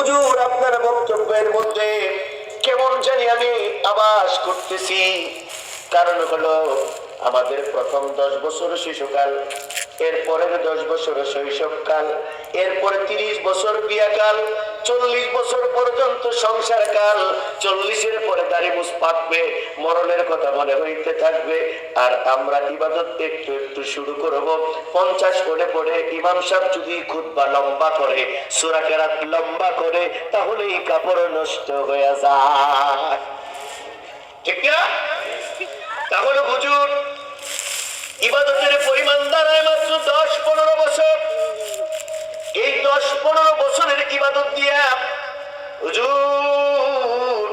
হুজুর আপনার বক্তব্যের মধ্যে কেমন জানি আমি আভাস করতেছি। কারণ হলো আমাদের প্রথম 10 বছর শিশুকাল, এরপরের 10 বছর শৈশবকাল, এরপরে 30 বছর বিয়াকাল, 40 বছর পর্যন্ত সংসার কাল, 40-এর পরে দাড়ি মুছ পাকবে, মরণের কথা মনে হইতে থাকবে। আর আমরা ইবাদত একটু একটু শুরু করব। 50 পড়ে পড়ে ইমাম সাহেব যদি খুতবা লম্বা করে, সূরা কেরাত লম্বা করে, তাহলেই কাপড় নষ্ট হয়ে যায়, ঠিক না? তাহলে হুজুর ইবাদতের পরিমাণ দাঁড়ায় মাত্র 10-15 বছর। এই 10-15 বছরের ইবাদত দিয়া হুজুর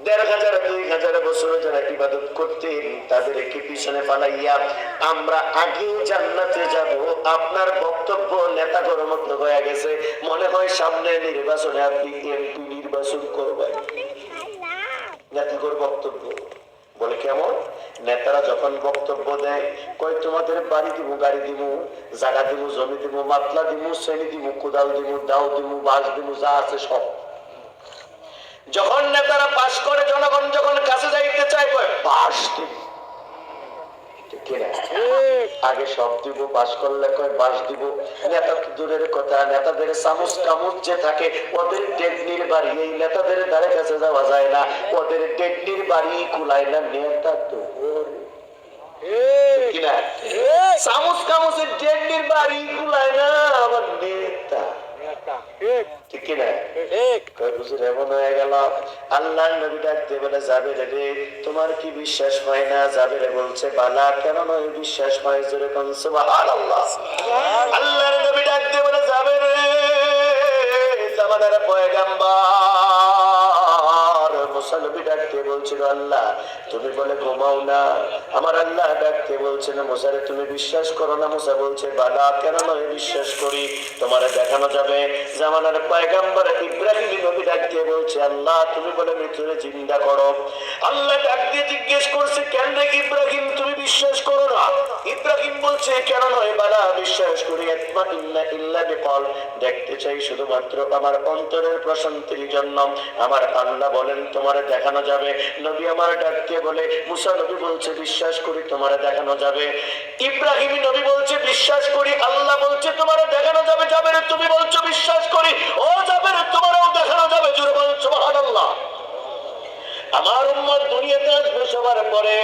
1500-2000 বছর যারা ইবাদত করতেন তাদেরকে পিছনে পালাইয়া আমরা আগে জান্নাতে যাব। আপনার বক্তব্য নেতাগর মতো হয়ে গেছে, মনে হয় সামনে নির্বাচনে আপনি এমপি নির্বাচন করবেন। নেতাগর বক্তব্য বলে কেমন? নেতারা যখন বক্তব্য দেয়, কই তোমাদের বাড়ি দিব, গাড়ি দিব, জায়গা দিব, জমি দিব, মাতলা দিব, শ্রেণী দিব, কোদাল দিব, দাও দিব, বাস দিব, যা আছে সব। যখন নেতারা পাশ করে, জনগণ যখন কাছে যাইতে চায়, কয় বাস দিব। আগে সব দিব, পাশ করলে কয় বাস দিব। নেতা তো দূরের কথা, নেতাদের চামচ কামুচ যে থাকে, ওদের ডেডনির বাড়ি এই নেতাদের ধারে কাছে যাওয়া যায় না, ওদের ডেডনির বাড়ি কুলায় না। নেতা তো কিনা চামচ কামচের ডেডনির বাড়ি কুলায় না, আবার নেতা, ঠিক কিনা? এমন হয়ে গেল। আল্লাহর নবী ডাকতে বলে, যাবে রে, তোমার কি বিশ্বাস হয় না? যাবে রে বলছে, বালা, কেন নয় বিশ্বাস হয়? জোরে কোন সুবহানাল্লাহ। আল্লাহর নবী ডাকতে বলে, যাবে রে, জামানার পয়গাম্বর মুসা নবী ডাকতে বলছিল, আল্লাহ তুমি বলে ঘুমাও না। আমার আল্লাহ ডাকতে বলছেন, মুসা রে তুমি বিশ্বাস করো না? মুসা বলছে, বালা, কেন নয় বিশ্বাস করি, তোমার দেখানো যাবে। জামানার পয়গাম্বর ইব্রাহিম নবী ডাকতে বলছে, আল্লাহ তুমি বলে মৃত্যুরে জিন্দা করো। আল্লাহ ডাক দিয়ে জিজ্ঞেস করছে, কেন রে ইব্রাহিম তুমি বিশ্বাস করো না? ইব্রাহিম বলছে, কেন নয় বালা, বিশ্বাস করি। দেখতে চাই শুধুমাত্র আমার অন্তরের প্রশান্তির জন্য। আমার আল্লাহ বলেন তোমার দেখানো যাবে। নবী আমার ডাকতে বলে, মুসা নবী বলছে বিশ্বাস করি, তোমার দেখানো যাবে। ইব্রাহিম নবী বলছে বিশ্বাস করি, আল্লাহ বলছে তোমার দেখানো যাবে। যাবে রে তুমি বলছো বিশ্বাস করি, ও যাবে রে তোমারও দেখানো যাবে। জোরে বলুন সুবহানাল্লাহ। আমার উম্মত দুনিয়াতে আসবে সবার পরে,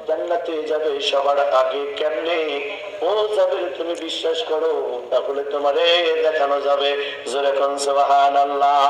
জান্নাতে যাবে সবার আগে। কেমনে? ও যাবে তুমি বিশ্বাস করো, তাহলে তোমারে দেখানো যাবে। জোরে কোন সুবহানাল্লাহ।